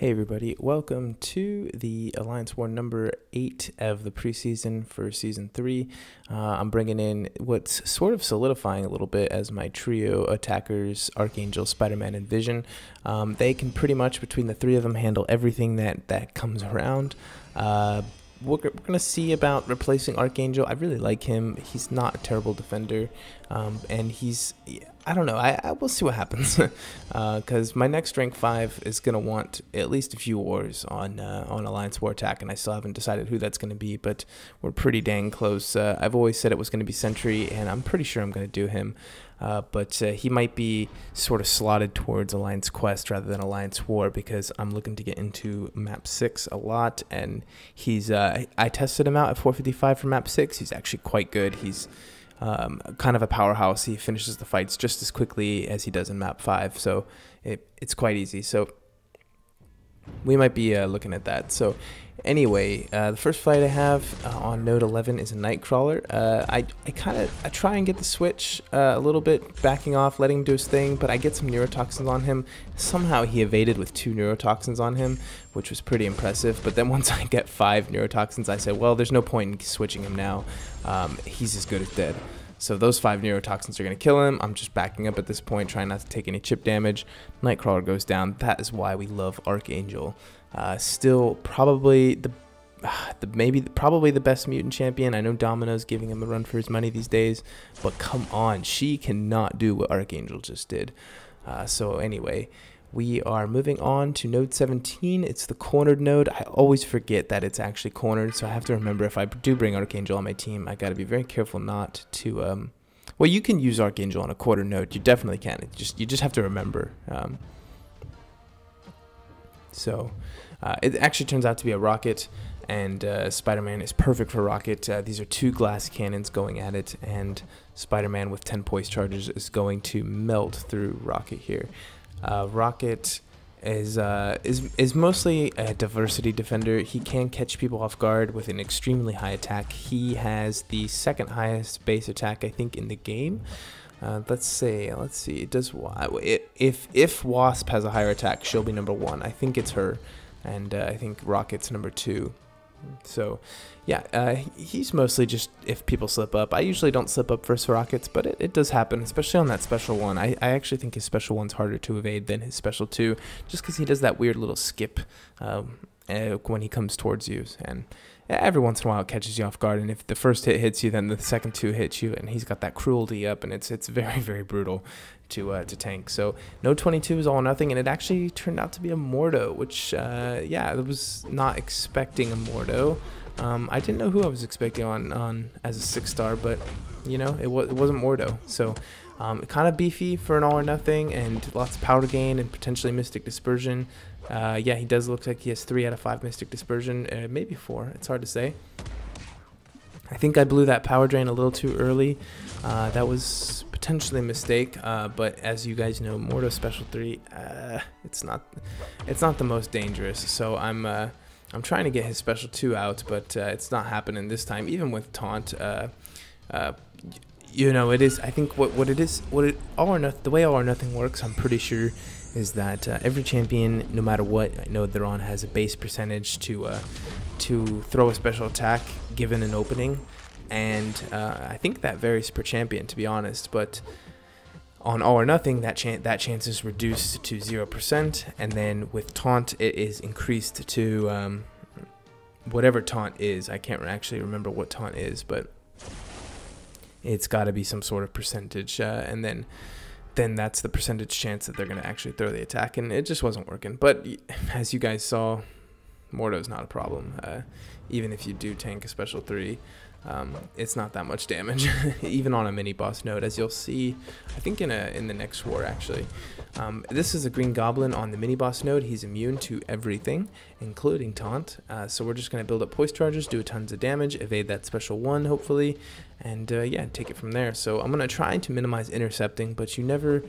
Hey everybody, welcome to the Alliance War number 8 of the preseason for Season 3. I'm bringing in what's sort of solidifying a little bit as my trio attackers, Archangel, Spider-Man, and Vision. They can pretty much, between the three of them, handle everything that comes around. We're going to see about replacing Archangel. I really like him. He's not a terrible defender, and he's... I don't know. I will see what happens, because my next rank 5 is going to want at least a few wars on Alliance War Attack, and I still haven't decided who that's going to be, but we're pretty dang close. I've always said it was going to be Sentry, and I'm pretty sure I'm going to do him, but he might be sort of slotted towards Alliance Quest rather than Alliance War, because I'm looking to get into Map 6 a lot, and he's I tested him out at 455 for Map 6. He's actually quite good. He's kind of a powerhouse. He finishes the fights just as quickly as he does in map 5, so it's quite easy. So we might be looking at that. So anyway, the first fight I have on node 11 is a Nightcrawler. I try and get the switch a little bit, backing off, letting him do his thing, but I get some neurotoxins on him. Somehow he evaded with 2 neurotoxins on him, which was pretty impressive. But then once I get 5 neurotoxins, I said, well, there's no point in switching him now. He's as good as dead. So those 5 neurotoxins are going to kill him. I'm just backing up at this point, trying not to take any chip damage. Nightcrawler goes down. That is why we love Archangel. Still probably probably the best mutant champion. I know Domino's giving him a run for his money these days, but come on, she cannot do what Archangel just did. So anyway, we are moving on to node 17. It's the cornered node. I always forget that it's actually cornered, so I have to remember if I do bring Archangel on my team, I got to be very careful not to... well, you can use Archangel on a cornered node. You definitely can. You just have to remember. It actually turns out to be a rocket, and Spider-Man is perfect for rocket. These are 2 glass cannons going at it, and Spider-Man with 10 poise charges is going to melt through rocket here. Rocket is mostly a diversity defender. He can catch people off guard with an extremely high attack. He has the 2nd highest base attack, I think, in the game. Let's see. It does. If Wasp has a higher attack, she'll be number 1. I think it's her, and I think Rocket's number 2. So, yeah, he's mostly just if people slip up. I usually don't slip up versus Rockets, but it does happen, especially on that special 1. I actually think his special 1's harder to evade than his special 2, just because he does that weird little skip when he comes towards you, and every once in a while it catches you off guard, and if the first hit hits you, then the second 2 hits you, and he's got that cruelty up, and it's very, very brutal to tank. So node 22 is all or nothing, and it actually turned out to be a Mordo, which yeah, I was not expecting a Mordo. I didn't know who I was expecting on as a 6-star, but you know, it wasn't Mordo. So kind of beefy for an all or nothing, and lots of power gain and potentially Mystic Dispersion. Yeah, he does look like he has 3 out of 5 Mystic Dispersion, maybe 4. It's hard to say. I think I blew that power drain a little too early. That was potentially a mistake, but as you guys know, Mordo Special 3, it's not the most dangerous. So I'm trying to get his Special 2 out, but it's not happening this time. Even with taunt, you know, it is. I think the way all or nothing works, I'm pretty sure, is that every champion, no matter what node they're on, has a base percentage to throw a special attack given an opening, and I think that varies per champion, to be honest. But on all or nothing, that chance is reduced to 0%, and then with taunt, it is increased to whatever taunt is. I can't actually remember what taunt is, but it's got to be some sort of percentage, and then that's the percentage chance that they're going to actually throw the attack, and it just wasn't working. But as you guys saw, Mordo's not a problem. Even if you do tank a special 3, it's not that much damage, even on a mini boss node, as you'll see, I think in the next war, actually. This is a Green Goblin on the mini boss node. He's immune to everything, including taunt. So we're just going to build up poise charges, do tons of damage, evade that special 1, hopefully, and yeah, take it from there. So I'm going to try to minimize intercepting, but you never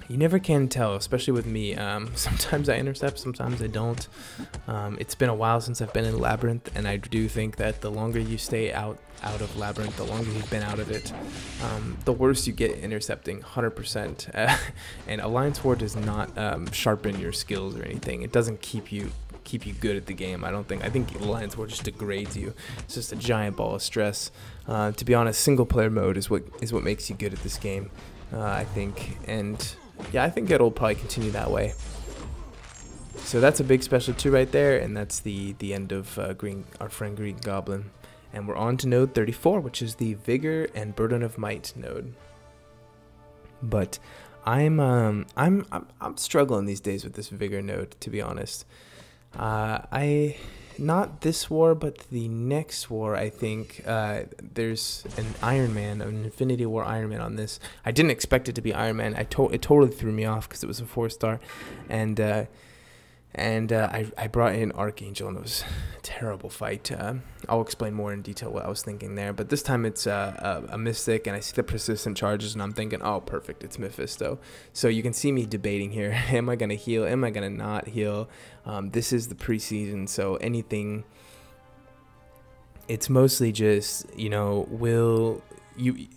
You never can tell, especially with me. Sometimes I intercept, sometimes I don't. It's been a while since I've been in Labyrinth, and I do think that the longer you stay out of Labyrinth, the longer you've been out of it, the worse you get intercepting, 100%. And Alliance War does not sharpen your skills or anything. It doesn't keep you good at the game. I think Alliance War just degrades you. It's just a giant ball of stress. To be honest, single player mode is what makes you good at this game, I think. And yeah, I think it'll probably continue that way. So that's a big special 2 right there, and that's the end of our friend Green Goblin. And we're on to node 34, which is the Vigor and Burden of Might node. But I'm struggling these days with this Vigor node, to be honest. Not this war, but the next war, I think there's an Iron Man, an Infinity War Iron Man on this. I didn't expect it to be Iron Man. It totally threw me off because it was a 4-star, and I brought in Archangel, and it was a terrible fight. I'll explain more in detail what I was thinking there, but this time it's a Mystic, and I see the persistent charges, and I'm thinking, oh, perfect, it's Mephisto. So you can see me debating here. Am I going to heal? Am I going to not heal? This is the preseason, so anything, it's mostly just,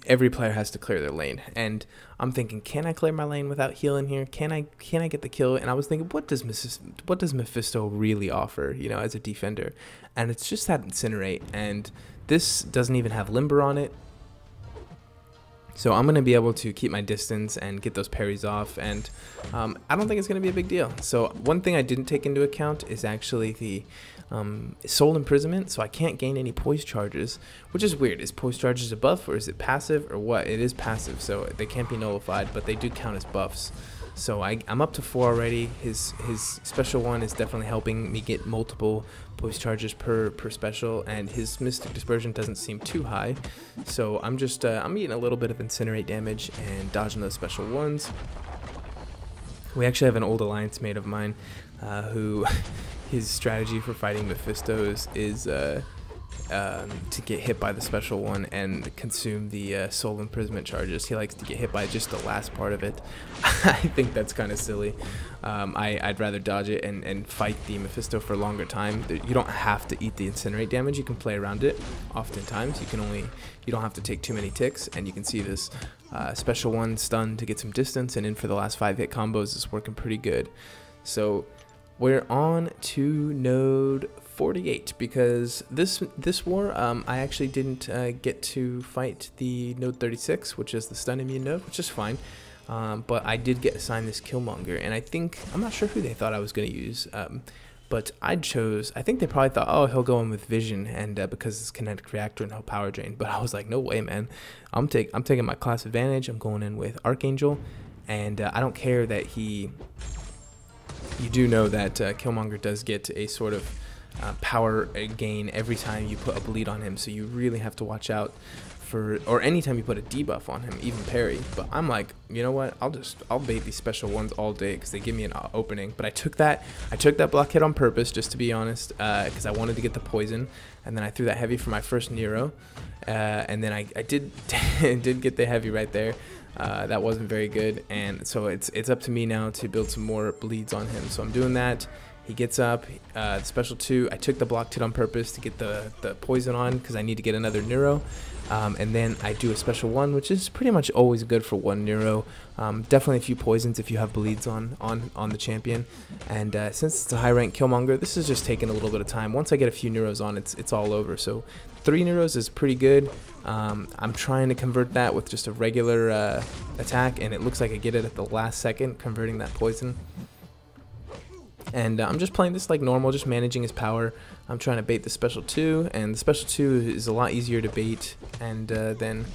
every player has to clear their lane, and I'm thinking, can I clear my lane without healing here? Can I get the kill? And I was thinking, what does Mephisto really offer, as a defender? And it's just that Incinerate, and this doesn't even have Limber on it. So I'm going to be able to keep my distance and get those parries off, and I don't think it's going to be a big deal. So one thing I didn't take into account is actually the Soul Imprisonment, so I can't gain any poise charges, which is weird. Is poise charges a buff, or is it passive, or what? It is passive, so they can't be nullified, but they do count as buffs. So I'm up to 4 already. His special 1 is definitely helping me get multiple poise charges per special, and his Mystic Dispersion doesn't seem too high. So I'm just I'm eating a little bit of Incinerate damage and dodging those special 1s. We actually have an old alliance mate of mine who his strategy for fighting Mephistos is to get hit by the special 1 and consume the Soul Imprisonment charges. He likes to get hit by just the last part of it. I think that's kind of silly. I'd rather dodge it and fight the Mephisto for a longer time. You don't have to eat the Incinerate damage. You can play around it. Oftentimes, you don't have to take too many ticks, and you can see this special 1 stun to get some distance, and in for the last 5-hit combos is working pretty good. So we're on to node 48, because this war I actually didn't get to fight the node 36, which is the stun immune node, which is fine, but I did get assigned this Killmonger, and I'm not sure who they thought I was going to use, but I think they probably thought, oh, he'll go in with Vision, and because it's kinetic reactor and no power drain, but I was like, no way, man. I'm taking my class advantage. I'm going in with Archangel, and I don't care that you do know that Killmonger does get a sort of power gain every time you put a bleed on him, so you really have to watch out for, or anytime you put a debuff on him, even parry. But I'm like, you know what, I'll bait these special 1s all day because they give me an opening. But I took that block hit on purpose, just to be honest, because I wanted to get the poison, and then I threw that heavy for my first Nero, and then I did did get the heavy right there. That wasn't very good, and so it's up to me now to build some more bleeds on him. So I'm doing that. He gets up, special 2. I took the block hit on purpose to get the poison on because I need to get another Neuro. And then I do a special 1, which is pretty much always good for 1 Neuro. Definitely a few poisons if you have bleeds on the champion. And since it's a high rank Killmonger, this is just taking a little bit of time. Once I get a few Neuros on, it's all over. So 3 Neuros is pretty good. I'm trying to convert that with just a regular attack, and it looks like I get it at the last second, converting that poison. And I'm just playing this like normal, just managing his power. I'm trying to bait the special 2, and the special 2 is a lot easier to bait and than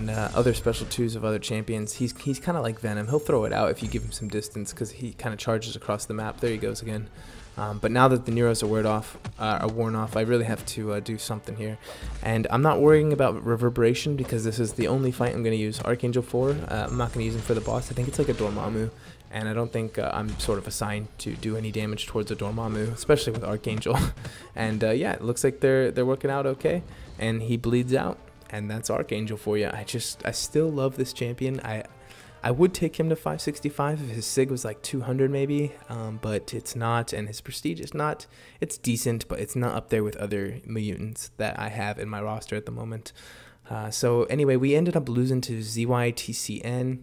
other special 2s of other champions. He's kind of like Venom. He'll throw it out if you give him some distance because he kind of charges across the map. There he goes again. But now that the Neuros are worn off, I really have to do something here. And I'm not worrying about Reverberation because this is the only fight I'm going to use Archangel for. I'm not going to use him for the boss. I think it's like a Dormammu, and I don't think I'm sort of assigned to do any damage towards a Dormammu, especially with Archangel. And yeah, it looks like they're working out okay, and he bleeds out, and that's Archangel for you. I still love this champion. I would take him to 565 if his sig was like 200 maybe, but it's not, and his prestige is not. It's decent, but it's not up there with other mutants that I have in my roster at the moment. So anyway, we ended up losing to ZYTCN.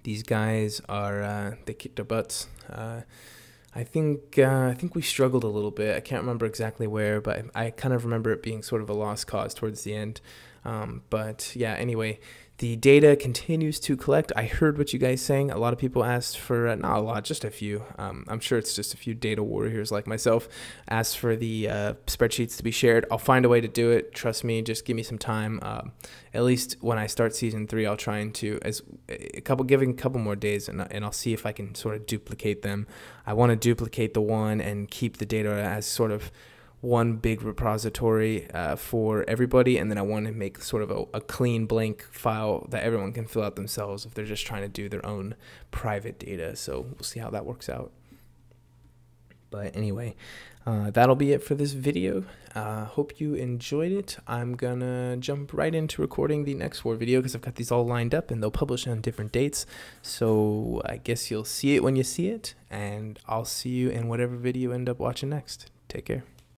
These guys are they kicked our butts. I think we struggled a little bit. I can't remember exactly where, but I kind of remember it being sort of a lost cause towards the end. But yeah, anyway, the data continues to collect. I heard what you guys saying. A lot of people asked for, not a lot, just a few. I'm sure it's just a few data warriors like myself asked for the spreadsheets to be shared. I'll find a way to do it. Trust me, just give me some time. At least when I start season 3, I'll try and giving a couple more days, and I'll see if I can sort of duplicate them. I want to duplicate the one and keep the data as sort of one big repository for everybody, and then I want to make sort of a clean blank file that everyone can fill out themselves if they're just trying to do their own private data. So we'll see how that works out. But anyway, that'll be it for this video. Hope you enjoyed it. I'm gonna jump right into recording the next war video because I've got these all lined up and they'll publish on different dates. So I guess you'll see it when you see it, and I'll see you in whatever video you end up watching next. Take care.